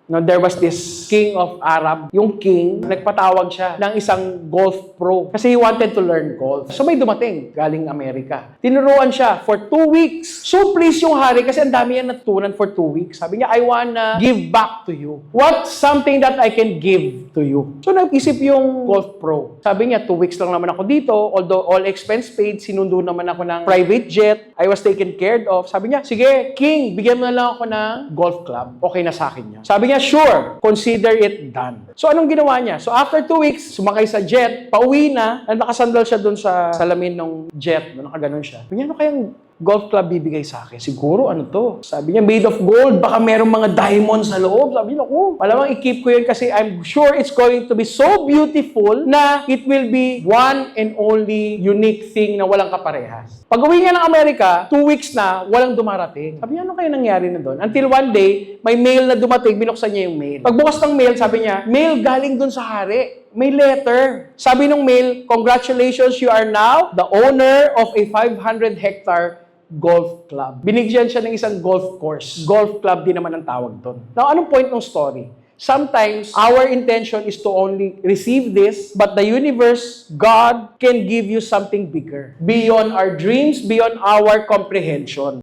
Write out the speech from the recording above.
No, there was this king of Arab. Yung king, nagpatawag siya ng isang golf pro kasi he wanted to learn golf. So may dumating galing Amerika. Tinuruan siya for 2 weeks. So please yung hari kasi ang dami yan natutunan for 2 weeks. Sabi niya, I wanna give back to you. What's something that I can give to you? So nag-isip yung golf pro. Sabi niya, 2 weeks lang naman ako dito. Although all expense paid, sinundo naman ako ng private jet. I was taken care of. Sabi niya, sige, king, bigyan mo na lang ako ng golf club. Okay na sa akin niya. Sabi niya, sure, consider it done. So anong ginawa niya? So after 2 weeks, sumakay sa jet, pauwi na, nakasandal siya doon sa salamin ng jet, nakaganon siya. Sabi niya, ano kayang golf club bibigay sa akin? Siguro, ano to? Sabi niya, made of gold, baka merong mga diamonds sa loob. Sabi niya, oh, malamang i-keep ko yun kasi I'm sure it's going to be so beautiful na it will be one and only unique thing na walang kaparehas. Pag uwi niya ng Amerika, 2 weeks na, walang dumarating. Sabi niya, ano kayo nangyari na doon? Until one day, may mail na dumating, binuksan niya yung mail. Pagbukas ng mail, sabi niya, mail galing doon sa hari. May letter. Sabi nung mail, congratulations, you are now the owner of a 500-hectare golf club. Binigyan siya ng isang golf course. Golf club din naman ang tawag doon. Now, anong point ng story? Sometimes, our intention is to only receive this, but the universe, God, can give you something bigger. Beyond our dreams, beyond our comprehension.